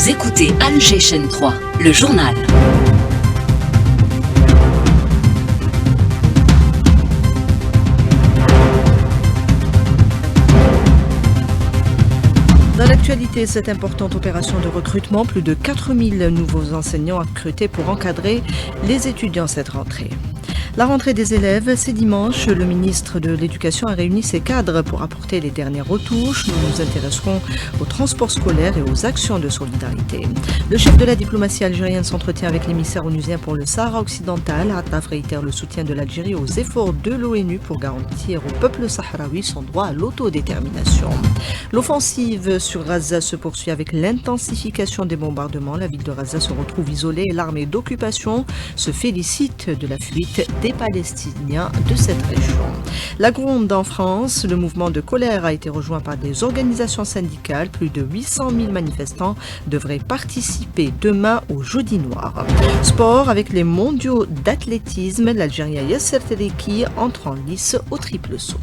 Vous écoutez Al Jayshen 3, le journal. Dans l'actualité, cette importante opération de recrutement, plus de 4000 nouveaux enseignants recrutés pour encadrer les étudiants cette rentrée. La rentrée des élèves, c'est dimanche. Le ministre de l'Éducation a réuni ses cadres pour apporter les dernières retouches. Nous nous intéresserons au transport scolaire et aux actions de solidarité. Le chef de la diplomatie algérienne s'entretient avec l'émissaire onusien pour le Sahara occidental. Attaf réitère le soutien de l'Algérie aux efforts de l'ONU pour garantir au peuple sahraoui son droit à l'autodétermination. L'offensive sur Gaza se poursuit avec l'intensification des bombardements. La ville de Gaza se retrouve isolée et l'armée d'occupation se félicite de la fuite des Palestiniens de cette région. La Gronde en France, le mouvement de colère a été rejoint par des organisations syndicales. Plus de 800 000 manifestants devraient participer demain au Jeudi Noir. Sport avec les mondiaux d'athlétisme, l'Algérien Yasser Tereki entre en lice au triple saut.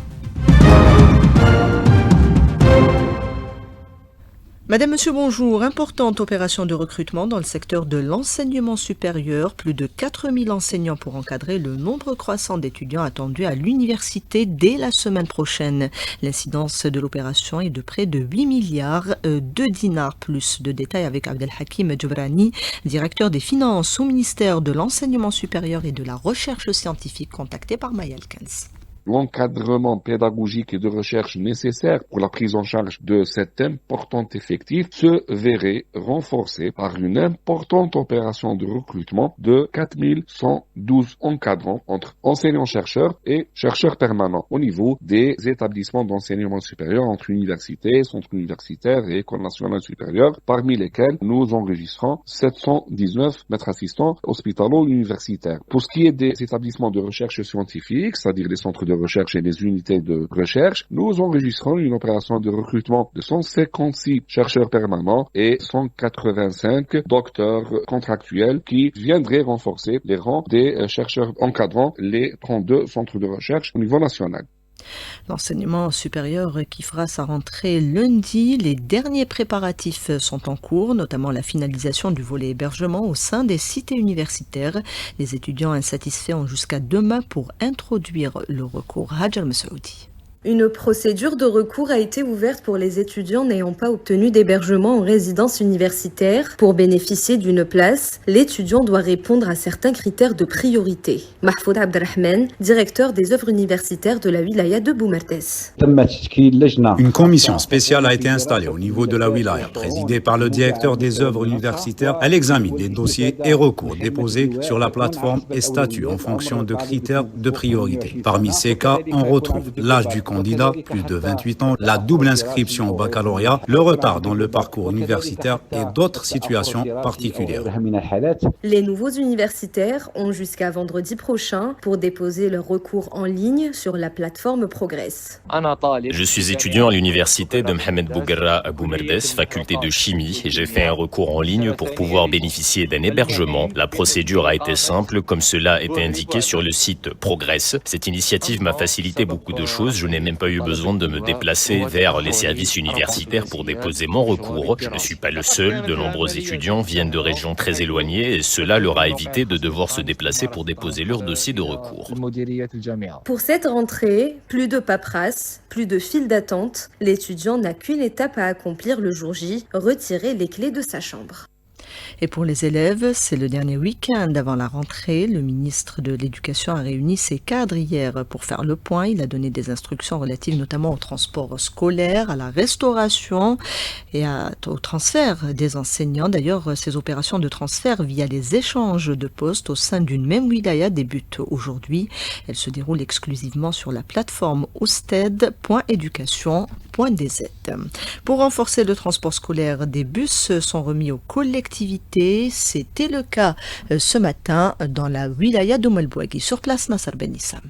Madame, Monsieur, bonjour. Importante opération de recrutement dans le secteur de l'enseignement supérieur. Plus de 4000 enseignants pour encadrer le nombre croissant d'étudiants attendus à l'université dès la semaine prochaine. L'incidence de l'opération est de près de 8 milliards de dinars. Plus de détails avec Abdelhakim Djobrani, directeur des finances au ministère de l'enseignement supérieur et de la recherche scientifique, contacté par Maya Alkens. L'encadrement pédagogique et de recherche nécessaire pour la prise en charge de cet important effectif se verrait renforcé par une importante opération de recrutement de 4112 encadrants entre enseignants-chercheurs et chercheurs permanents au niveau des établissements d'enseignement supérieur entre universités, centres universitaires et écoles nationales supérieures, parmi lesquels nous enregistrons 719 maîtres assistants hospitalo-universitaires. Pour ce qui est des établissements de recherche scientifique, c'est-à-dire les centres de recherche et les unités de recherche, nous enregistrons une opération de recrutement de 156 chercheurs permanents et 185 docteurs contractuels qui viendraient renforcer les rangs des chercheurs encadrant les 32 centres de recherche au niveau national. L'enseignement supérieur qui fera sa rentrée lundi, les derniers préparatifs sont en cours, notamment la finalisation du volet hébergement au sein des cités universitaires. Les étudiants insatisfaits ont jusqu'à demain pour introduire le recours. Hajar Messaoudi. Une procédure de recours a été ouverte pour les étudiants n'ayant pas obtenu d'hébergement en résidence universitaire. Pour bénéficier d'une place, l'étudiant doit répondre à certains critères de priorité. Mahfoud Abdelrahman, directeur des œuvres universitaires de la wilaya de Boumerdes. Une commission spéciale a été installée au niveau de la wilaya, présidée par le directeur des œuvres universitaires. Elle examine les dossiers et recours déposés sur la plateforme et statue en fonction de critères de priorité. Parmi ces cas, on retrouve l'âge du candidat, plus de 28 ans, la double inscription au baccalauréat, le retard dans le parcours universitaire et d'autres situations particulières. Les nouveaux universitaires ont jusqu'à vendredi prochain pour déposer leur recours en ligne sur la plateforme Progress. Je suis étudiant à l'université de Mohamed Bouguerra à Boumerdes, faculté de chimie, et j'ai fait un recours en ligne pour pouvoir bénéficier d'un hébergement. La procédure a été simple, comme cela était indiqué sur le site Progress. Cette initiative m'a facilité beaucoup de choses. Je n'ai même pas eu besoin de me déplacer vers les services universitaires pour déposer mon recours. Je ne suis pas le seul. De nombreux étudiants viennent de régions très éloignées et cela leur a évité de devoir se déplacer pour déposer leur dossier de recours. Pour cette rentrée, plus de paperasse, plus de file d'attente. L'étudiant n'a qu'une étape à accomplir le jour J, retirer les clés de sa chambre. Et pour les élèves, c'est le dernier week-end avant la rentrée. Le ministre de l'Éducation a réuni ses cadres hier pour faire le point. Il a donné des instructions relatives notamment au transport scolaire, à la restauration et au transfert des enseignants. D'ailleurs, ces opérations de transfert via les échanges de postes au sein d'une même wilaya débutent aujourd'hui. Elles se déroulent exclusivement sur la plateforme ousted.education.dz. Pour renforcer le transport scolaire, des bus sont remis aux collectivités. C'était le cas ce matin dans la wilaya d'Oumelbouagui. Sur place, Nasser Ben Issam.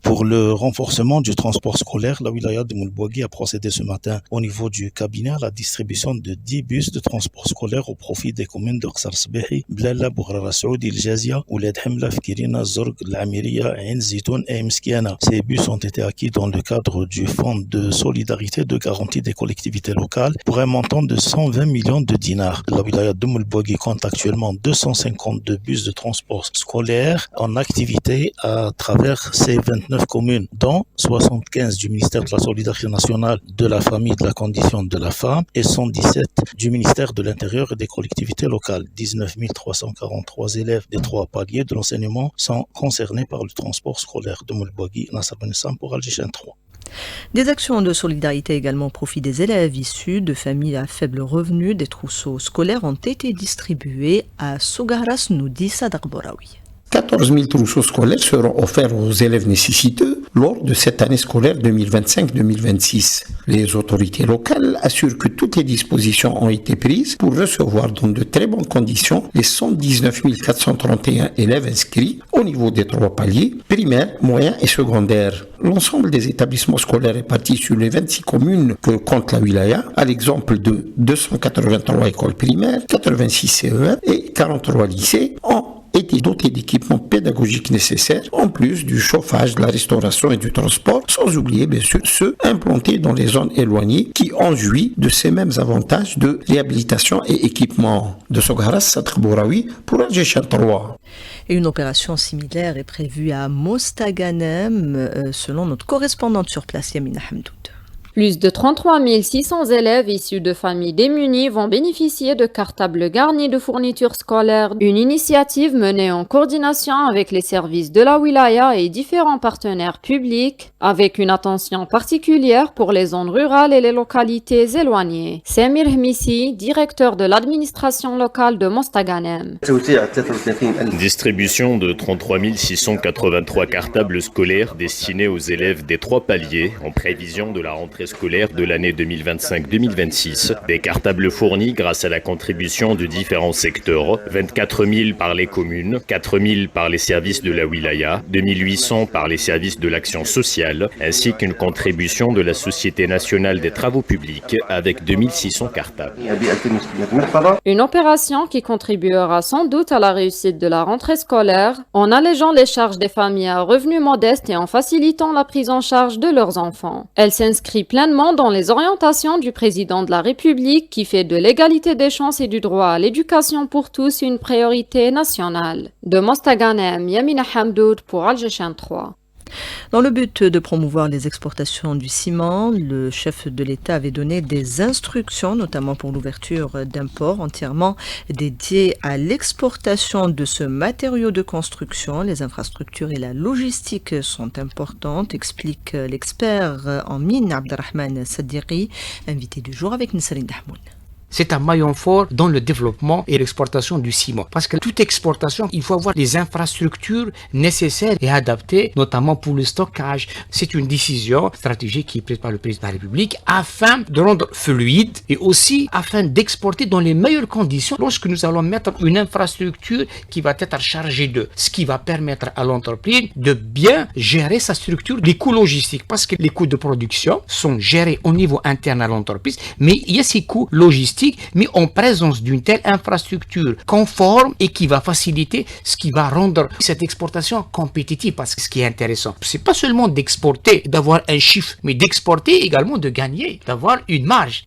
Pour le renforcement du transport scolaire, la wilaya de Moulbouagui a procédé ce matin au niveau du cabinet à la distribution de 10 bus de transport scolaire au profit des communes de Qsar Sbehi, Blala, Bouhrara Saoudi, El Jazia, Ouled Hamla, Fikirina, Zorg, L'Amiria, Ain Zitoun et Mskiana. Ces bus ont été acquis dans le cadre du Fonds de solidarité de garantie des collectivités locales pour un montant de 120 millions de dinars. La wilaya de Moulbouagui compte actuellement 252 bus de transport scolaire en activité à travers ces 29 communes, dont 75 du ministère de la Solidarité nationale, de la famille et de la condition de la femme et 117 du ministère de l'Intérieur et des collectivités locales. 19 343 élèves des 3 paliers de l'enseignement sont concernés par le transport scolaire de Moulbouagui. Nasser Benissam pour Alger 3. Des actions de solidarité également au profit des élèves issus de familles à faible revenu. Des trousseaux scolaires ont été distribués à Sogaras, nous dit Sadar Boraoui. 14 000 trousseaux scolaires seront offerts aux élèves nécessiteux lors de cette année scolaire 2025-2026. Les autorités locales assurent que toutes les dispositions ont été prises pour recevoir dans de très bonnes conditions les 119 431 élèves inscrits au niveau des 3 paliers, primaires, moyens et secondaires. L'ensemble des établissements scolaires répartis sur les 26 communes que compte la wilaya, à l'exemple de 283 écoles primaires, 86 CE1 et 43 lycées, ont été dotés d'équipements pédagogiques nécessaires, en plus du chauffage, de la restauration et du transport, sans oublier bien sûr ceux implantés dans les zones éloignées qui ont joui de ces mêmes avantages de réhabilitation et équipement. De Sogaras, Sadr Bouraoui pour Alger 3. Et une opération similaire est prévue à Mostaganem, selon notre correspondante sur place, Yamina Hamdoud. Plus de 33 600 élèves issus de familles démunies vont bénéficier de cartables garnis de fournitures scolaires, une initiative menée en coordination avec les services de la wilaya et différents partenaires publics, avec une attention particulière pour les zones rurales et les localités éloignées. Samir Hmissi, directeur de l'administration locale de Mostaganem. Distribution de 33 683 cartables scolaires destinés aux élèves des 3 paliers en prévision de la rentrée scolaire de l'année 2025-2026. Des cartables fournis grâce à la contribution de différents secteurs, 24 000 par les communes, 4 000 par les services de la wilaya, 2 800 par les services de l'action sociale, ainsi qu'une contribution de la Société nationale des travaux publics avec 2 600 cartables. Une opération qui contribuera sans doute à la réussite de la rentrée scolaire en allégeant les charges des familles à revenus modestes et en facilitant la prise en charge de leurs enfants. Elle s'inscrit pleinement dans les orientations du président de la République qui fait de l'égalité des chances et du droit à l'éducation pour tous une priorité nationale. De Mostaganem, Yamina Hamdoud pour Alger 3. Dans le but de promouvoir les exportations du ciment, le chef de l'État avait donné des instructions, notamment pour l'ouverture d'un port entièrement dédié à l'exportation de ce matériau de construction. Les infrastructures et la logistique sont importantes, explique l'expert en mines Abderrahman Sadiri, invité du jour avec Nisrine Dahmoun. C'est un maillon fort dans le développement et l'exportation du ciment. Parce que toute exportation, il faut avoir les infrastructures nécessaires et adaptées, notamment pour le stockage. C'est une décision stratégique qui est prise par le président de la République afin de rendre fluide et aussi afin d'exporter dans les meilleures conditions lorsque nous allons mettre une infrastructure qui va être chargée de ce qui va permettre à l'entreprise de bien gérer sa structure, les coûts logistiques. Parce que les coûts de production sont gérés au niveau interne à l'entreprise, mais il y a ces coûts logistiques mais en présence d'une telle infrastructure conforme et qui va faciliter ce qui va rendre cette exportation compétitive. Parce que ce qui est intéressant, c'est pas seulement d'exporter, d'avoir un chiffre, mais d'exporter également de gagner, d'avoir une marge.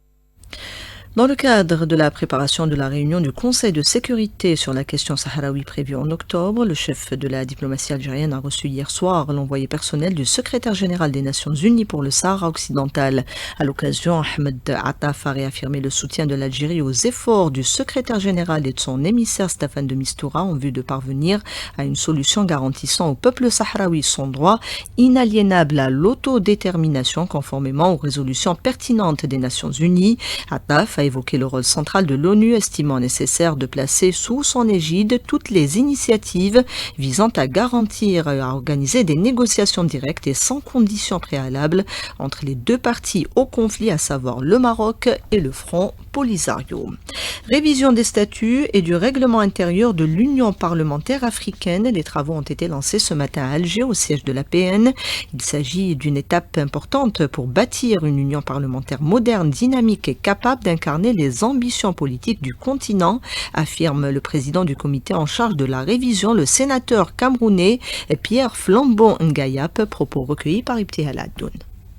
Dans le cadre de la préparation de la réunion du Conseil de sécurité sur la question sahraoui prévue en octobre, le chef de la diplomatie algérienne a reçu hier soir l'envoyé personnel du secrétaire général des Nations Unies pour le Sahara occidental. À l'occasion, Ahmed Attaf a réaffirmé le soutien de l'Algérie aux efforts du secrétaire général et de son émissaire Staffan de Mistura en vue de parvenir à une solution garantissant au peuple sahraoui son droit inaliénable à l'autodétermination conformément aux résolutions pertinentes des Nations Unies. Attaf a évoqué le rôle central de l'ONU, estimant nécessaire de placer sous son égide toutes les initiatives visant à garantir et à organiser des négociations directes et sans conditions préalables entre les deux parties au conflit, à savoir le Maroc et le Front Polisario. Révision des statuts et du règlement intérieur de l'Union parlementaire africaine. Les travaux ont été lancés ce matin à Alger, au siège de l'APN. Il s'agit d'une étape importante pour bâtir une union parlementaire moderne, dynamique et capable d'incarner les ambitions politiques du continent, affirme le président du comité en charge de la révision, le sénateur camerounais Pierre Flambeau-Ngayap, propos recueillis par Ibtihal Addoun.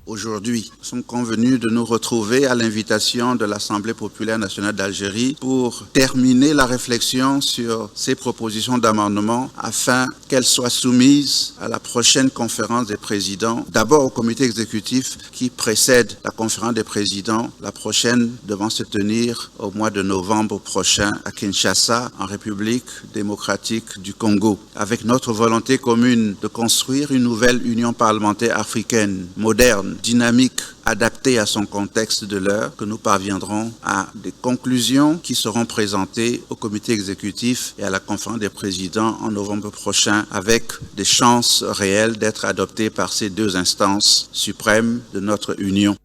Aujourd'hui, nous sommes convenus de nous retrouver à l'invitation de l'Assemblée populaire nationale d'Algérie pour terminer la réflexion sur ces propositions d'amendement afin qu'elles soient soumises à la prochaine conférence des présidents, d'abord au comité exécutif qui précède la conférence des présidents, la prochaine devant se tenir au mois de novembre prochain à Kinshasa, en République démocratique du Congo, avec notre volonté commune de construire une nouvelle union parlementaire africaine, moderne, dynamique, adaptée à son contexte de l'heure, que nous parviendrons à des conclusions qui seront présentées au comité exécutif et à la conférence des présidents en novembre prochain, avec des chances réelles d'être adoptées par ces deux instances suprêmes de notre Union.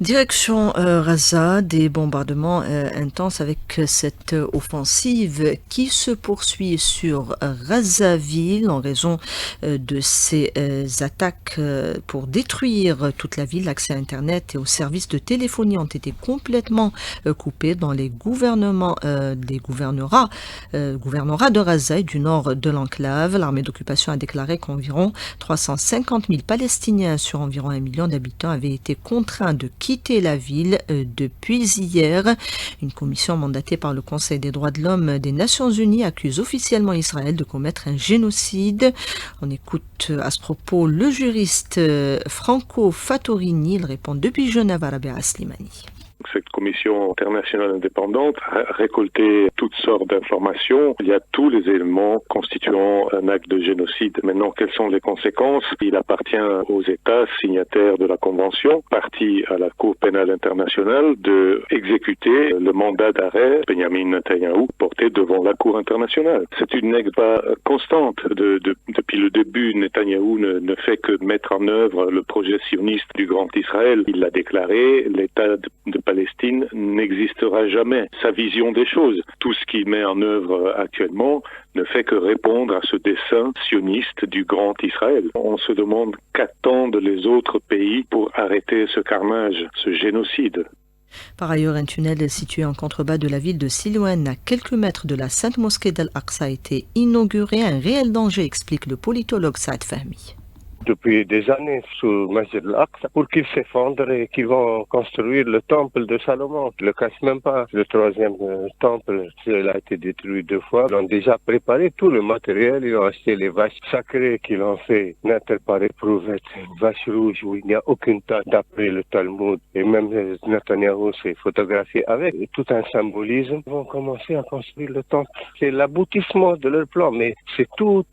Direction Raza, des bombardements intenses avec cette offensive qui se poursuit sur Razaville en raison de ces attaques pour détruire toute la ville. L'accès à Internet et aux services de téléphonie ont été complètement coupés dans les gouvernorats de Raza et du nord de l'enclave. L'armée d'occupation a déclaré qu'environ 350 000 Palestiniens sur environ 1 million d'habitants avaient été contraints de quitter la ville depuis hier. Une commission mandatée par le Conseil des droits de l'homme des Nations Unies accuse officiellement Israël de commettre un génocide. On écoute à ce propos le juriste Franco Fattorini. Il répond depuis Genève à Rabia Slimani. Cette commission internationale indépendante a récolté toutes sortes d'informations. Il y a tous les éléments constituant un acte de génocide. Maintenant, quelles sont les conséquences? Il appartient aux États signataires de la Convention, partis à la Cour pénale internationale, de exécuter le mandat d'arrêt Benjamin Netanyahou porté devant la Cour internationale. C'est une règle pas constante. Depuis le début, Netanyahou ne fait que mettre en œuvre le projet sioniste du Grand Israël. Il l'a déclaré, l'État de Palestine n'existera jamais. Sa vision des choses, tout ce qu'il met en œuvre actuellement ne fait que répondre à ce dessein sioniste du Grand Israël. On se demande qu'attendent les autres pays pour arrêter ce carnage, ce génocide. Par ailleurs, un tunnel situé en contrebas de la ville de Silouane, à quelques mètres de la Sainte Mosquée d'Al-Aqsa, a été inauguré. Un réel danger, explique le politologue Saad Fahmi. Depuis des années sous Masjid al-Aqsa pour qu'il s'effondre et qu'ils vont construire le temple de Salomon. Ne le casse même pas. Le troisième temple, il a été détruit 2 fois. Ils ont déjà préparé tout le matériel. Ils ont acheté les vaches sacrées qu'ils ont fait naître par éprouvette. Une vache rouge où il n'y a aucune tache d'après le Talmud. Et même Netanyahou s'est photographié avec. Et tout un symbolisme. Ils vont commencer à construire le temple. C'est l'aboutissement de leur plan. Mais c'est tout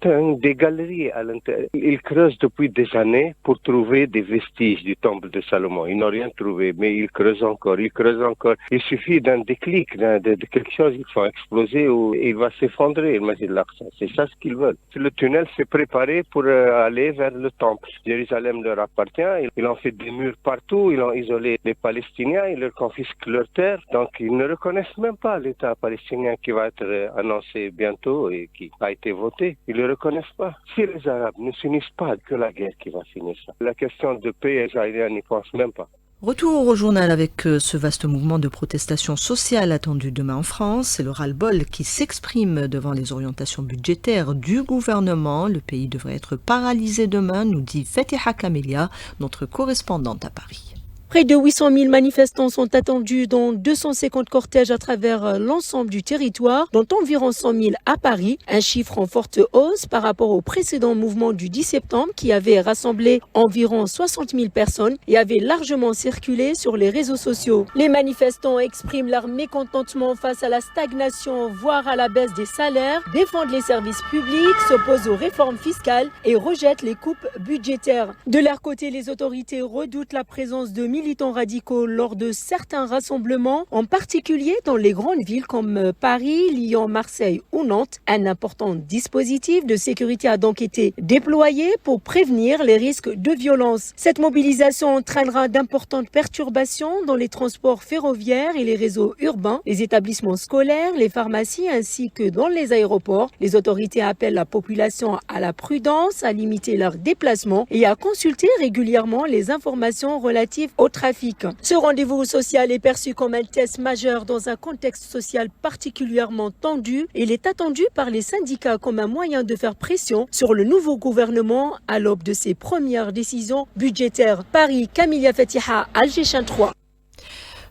des galeries à l'intérieur. Ils creusent depuis des années pour trouver des vestiges du temple de Salomon. Ils n'ont rien trouvé, mais ils creusent encore, ils creusent encore. Il suffit d'un déclic, de quelque chose, ils font exploser ou il va s'effondrer, le Masjid al-Aqsa. C'est ça ce qu'ils veulent. Le tunnel s'est préparé pour aller vers le temple. Jérusalem leur appartient, ils ont fait des murs partout, ils ont isolé les Palestiniens, ils leur confisquent leurs terres. Donc ils ne reconnaissent même pas l'État palestinien qui va être annoncé bientôt et qui a été voté. Ils ne le reconnaissent pas. Si les Arabes ne s'unissent pas, que la guerre qui va finir ça. La question de paix, les Israéliens n'y pensent même pas. Retour au journal avec ce vaste mouvement de protestation sociale attendu demain en France. C'est le ras-le-bol qui s'exprime devant les orientations budgétaires du gouvernement. Le pays devrait être paralysé demain, nous dit Fatiha Kamelia, notre correspondante à Paris. Près de 800 000 manifestants sont attendus dans 250 cortèges à travers l'ensemble du territoire, dont environ 100 000 à Paris. Un chiffre en forte hausse par rapport au précédent mouvement du 10 septembre qui avait rassemblé environ 60 000 personnes et avait largement circulé sur les réseaux sociaux. Les manifestants expriment leur mécontentement face à la stagnation, voire à la baisse des salaires, défendent les services publics, s'opposent aux réformes fiscales et rejettent les coupes budgétaires. De leur côté, les autorités redoutent la présence de militants militants radicaux lors de certains rassemblements, en particulier dans les grandes villes comme Paris, Lyon, Marseille ou Nantes. Un important dispositif de sécurité a donc été déployé pour prévenir les risques de violence. Cette mobilisation entraînera d'importantes perturbations dans les transports ferroviaires et les réseaux urbains, les établissements scolaires, les pharmacies ainsi que dans les aéroports. Les autorités appellent la population à la prudence, à limiter leurs déplacements et à consulter régulièrement les informations relatives au trafic. Ce rendez-vous social est perçu comme un test majeur dans un contexte social particulièrement tendu. Il est attendu par les syndicats comme un moyen de faire pression sur le nouveau gouvernement à l'aube de ses premières décisions budgétaires. Paris, Camilla Fatiha, Alger 3.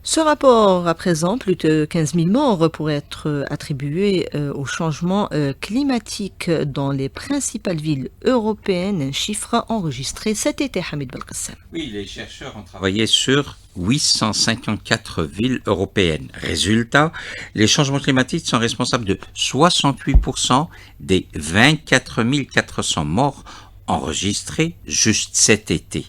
Ce rapport, à présent, plus de 15 000 morts pourraient être attribués au changement climatique dans les principales villes européennes, un chiffre enregistré cet été, Hamid Belkacem. Oui, les chercheurs ont travaillé sur 854 villes européennes. Résultat, les changements climatiques sont responsables de 68% des 24 400 morts enregistrés juste cet été.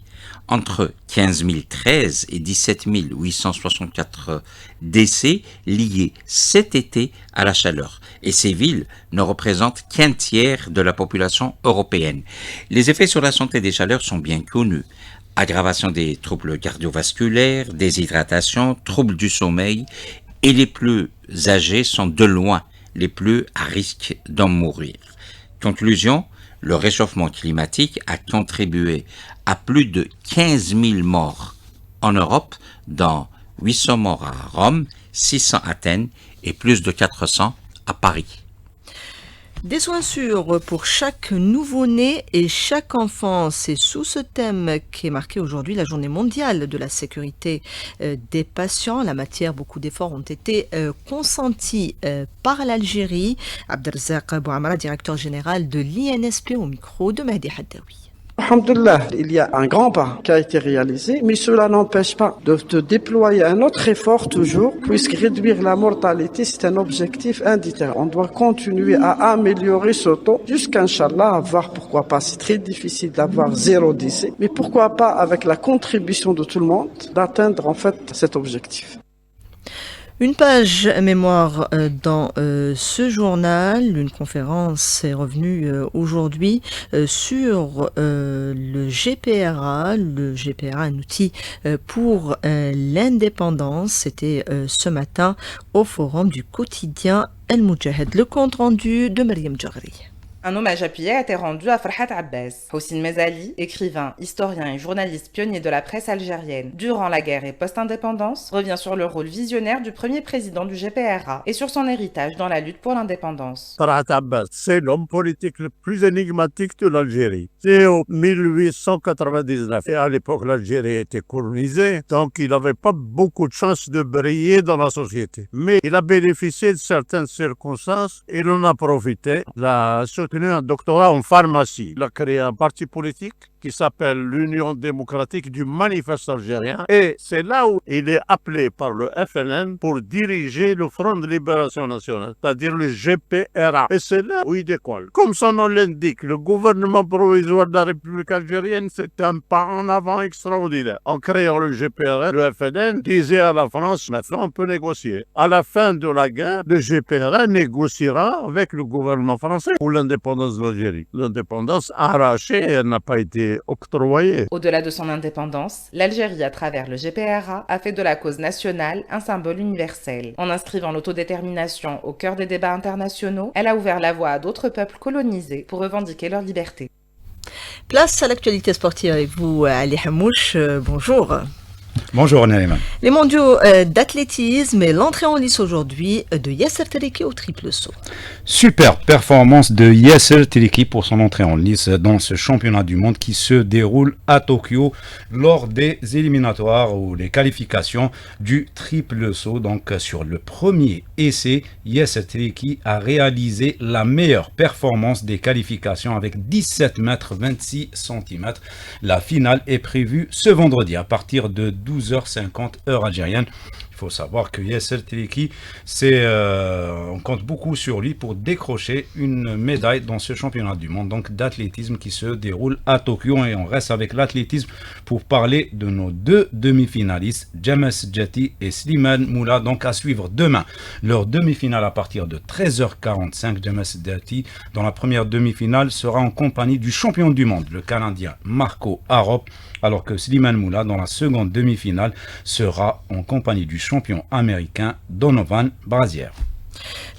Entre 15 013 et 17 864 décès liés cet été à la chaleur. Et ces villes ne représentent qu'un tiers de la population européenne. Les effets sur la santé des chaleurs sont bien connus. Aggravation des troubles cardiovasculaires, déshydratation, troubles du sommeil, et les plus âgés sont de loin les plus à risque d'en mourir. Conclusion, le réchauffement climatique a contribué à plus de 15 000 morts en Europe, dont 800 morts à Rome, 600 à Athènes et plus de 400 à Paris. Des soins sûrs pour chaque nouveau-né et chaque enfant, c'est sous ce thème qu'est marquée aujourd'hui la journée mondiale de la sécurité des patients. En la matière, beaucoup d'efforts ont été consentis par l'Algérie. Abdelrazak Bouamara, directeur général de l'INSP, au micro de Mahdi Haddaoui. Alhamdulillah, il y a un grand pas qui a été réalisé, mais cela n'empêche pas de déployer un autre effort toujours, puisque réduire la mortalité, c'est un objectif indéterminé. On doit continuer à améliorer ce taux jusqu'à, Inch'Allah, avoir, pourquoi pas, c'est très difficile d'avoir 0 décès, mais pourquoi pas, avec la contribution de tout le monde, d'atteindre en fait cet objectif. Une page mémoire dans ce journal. Une conférence est revenue aujourd'hui sur le GPRA. Le GPRA, un outil pour l'indépendance. C'était ce matin au forum du quotidien El Moudjahid. Le compte rendu de Mariam Djagri. Un hommage appuyé a été rendu à Farhat Abbas. Houssine Mezali, écrivain, historien et journaliste pionnier de la presse algérienne durant la guerre et post-indépendance, revient sur le rôle visionnaire du premier président du GPRA et sur son héritage dans la lutte pour l'indépendance. Farhat Abbas, c'est l'homme politique le plus énigmatique de l'Algérie. C'est en 1899. Et à l'époque, l'Algérie était colonisée, donc il n'avait pas beaucoup de chances de briller dans la société. Mais il a bénéficié de certaines circonstances, il en a profité. La soutenu un doctorat en pharmacie. Il a créé un parti politique qui s'appelle l'Union démocratique du manifeste algérien. Et c'est là où il est appelé par le FLN pour diriger le Front de libération nationale, c'est-à-dire le GPRA. Et c'est là où il décolle. Comme son nom l'indique, le gouvernement provisoire de la République algérienne, c'est un pas en avant extraordinaire. En créant le GPRA, le FLN disait à la France, maintenant on peut négocier. À la fin de la guerre, le GPRA négociera avec le gouvernement français pour l'indépendance de l'Algérie. L'indépendance arrachée, elle n'a pas été octroyée. Au-delà de son indépendance, l'Algérie, à travers le GPRA, a fait de la cause nationale un symbole universel. En inscrivant l'autodétermination au cœur des débats internationaux, elle a ouvert la voie à d'autres peuples colonisés pour revendiquer leur liberté. Place à l'actualité sportive avec vous, Ali Hamouche. Bonjour. Bonjour Naïma. Les mondiaux d'athlétisme et l'entrée en lice aujourd'hui de Yasser Teleki au triple saut. Super performance de Yasser Teleki pour son entrée en lice dans ce championnat du monde qui se déroule à Tokyo lors des éliminatoires ou les qualifications du triple saut. Donc sur le premier essai, Yasser Teleki a réalisé la meilleure performance des qualifications avec 17 mètres 26 cm. La finale est prévue ce vendredi à partir de 12h50 heure algérienne. Il faut savoir que Yasser Teleki, on compte beaucoup sur lui pour décrocher une médaille dans ce championnat du monde donc d'athlétisme qui se déroule à Tokyo. Et on reste avec l'athlétisme pour parler de nos deux demi-finalistes, James Djati et Slimane Moula, donc à suivre demain. Leur demi-finale à partir de 13h45. James Djati, dans la première demi-finale, sera en compagnie du champion du monde, le Canadien Marco Arop, alors que Slimane Moula, dans la seconde demi-finale, sera en compagnie du champion américain Donovan Brazier.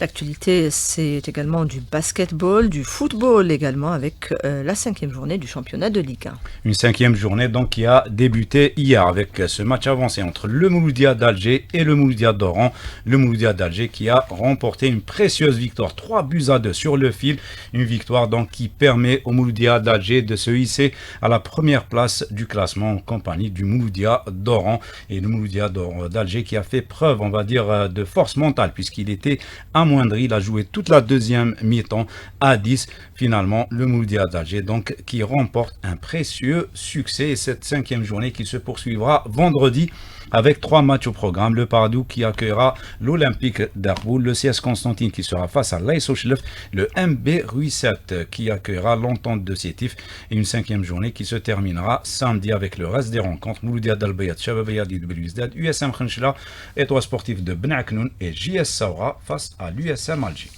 L'actualité, c'est également du basketball, du football également, avec la 5e journée du championnat de Ligue 1. Une 5e journée donc qui a débuté hier avec ce match avancé entre le Mouloudia d'Alger et le Mouloudia d'Oran. Le Mouloudia d'Alger qui a remporté une précieuse victoire, 3-2 sur le fil. Une victoire donc qui permet au Mouloudia d'Alger de se hisser à la première place du classement en compagnie du Mouloudia d'Oran. Et le Mouloudia d'Alger qui a fait preuve, on va dire, de force mentale puisqu'il était amoindri. Il a joué toute la deuxième mi-temps à 10. Finalement, le Mouloudia d'Alger donc qui remporte un précieux succès. Et cette 5e journée qui se poursuivra vendredi avec 3 matchs au programme. Le Paradou qui accueillera l'Olympique d'Arboul, le CS Constantine qui sera face à l'AS Ochlef, le MB Ruisset qui accueillera l'Entente de Sétif, et une 5e journée qui se terminera samedi avec le reste des rencontres. Mouloudia d'Albayat, Chababaya de Belouizdad, USM Khenchela, Étoile Sportif de Ben Aknoun et JS Saoura face à l'USM Alger.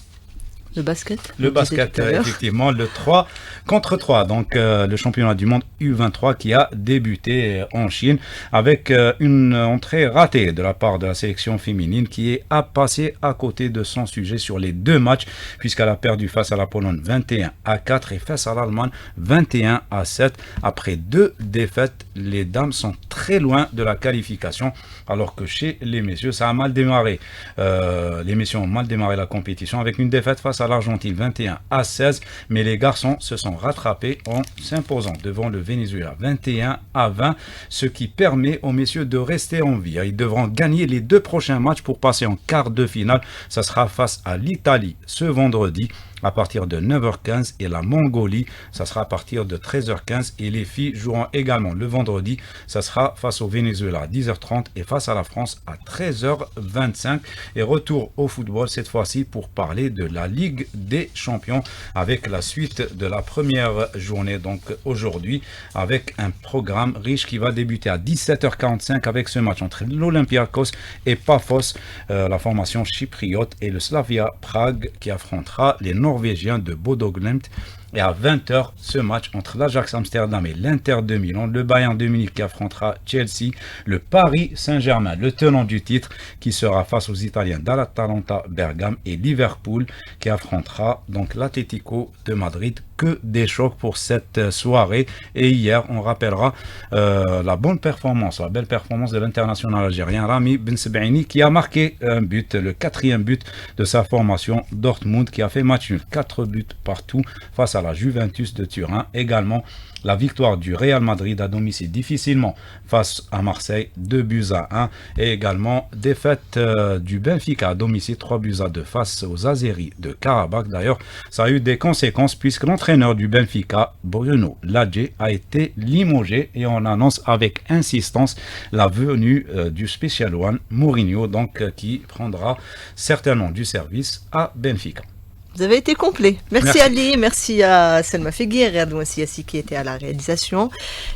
Le basket, effectivement, le 3 contre 3. Donc, le championnat du monde U23 qui a débuté en Chine avec une entrée ratée de la part de la sélection féminine qui a passé à côté de son sujet sur les 2 matchs puisqu'elle a perdu face à la Pologne 21-4 et face à l'Allemagne 21-7. Après 2 défaites, les dames sont très loin de la qualification alors que chez les messieurs, ça a mal démarré. Les messieurs ont mal démarré la compétition avec une défaite face à l'Argentine 21-16, mais les garçons se sont rattrapés en s'imposant devant le Venezuela 21-20, ce qui permet aux messieurs de rester en vie. Ils devront gagner les 2 prochains matchs pour passer en quart de finale. Ça sera face à l'Italie ce vendredi à partir de 9h15 et la Mongolie, ça sera à partir de 13h15 et les filles joueront également le vendredi, ça sera face au Venezuela à 10h30 et face à la France à 13h25. Et retour au football cette fois-ci pour parler de la Ligue des Champions avec la suite de la première journée donc aujourd'hui avec un programme riche qui va débuter à 17h45 avec ce match entre l'Olympiakos et Paphos, la formation chypriote, et le Slavia Prague qui affrontera les Norvégiens de Bodo Glimt. Et à 20h, ce match entre l'Ajax Amsterdam et l'Inter de Milan, le Bayern de Munich qui affrontera Chelsea, le Paris Saint-Germain, le tenant du titre, qui sera face aux Italiens d'Atalanta Bergame, et Liverpool qui affrontera donc l'Atlético de Madrid. Que des chocs pour cette soirée. Et hier, on rappellera la belle performance de l'international algérien Rami Ben Sebaini qui a marqué un but, le 4e but de sa formation Dortmund, qui a fait match nul, 4 buts partout face à la Juventus de Turin. Également, la victoire du Real Madrid à domicile difficilement face à Marseille, 2-1. Et également défaite du Benfica à domicile, 3-2 face aux Azeris de Karabakh. D'ailleurs, ça a eu des conséquences puisque l'entraîneur du Benfica, Bruno Lage, a été limogé et on annonce avec insistance la venue du Special One Mourinho, donc qui prendra certainement du service à Benfica. Vous avez été complet. Merci Ali, merci à Selma Figuier et à Yassi qui était à la réalisation,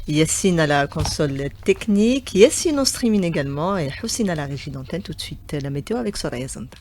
Yassine à la console technique, Yassine au streaming également et Houssine à la régie d'antenne. Tout de suite la météo avec Soraya Zantar.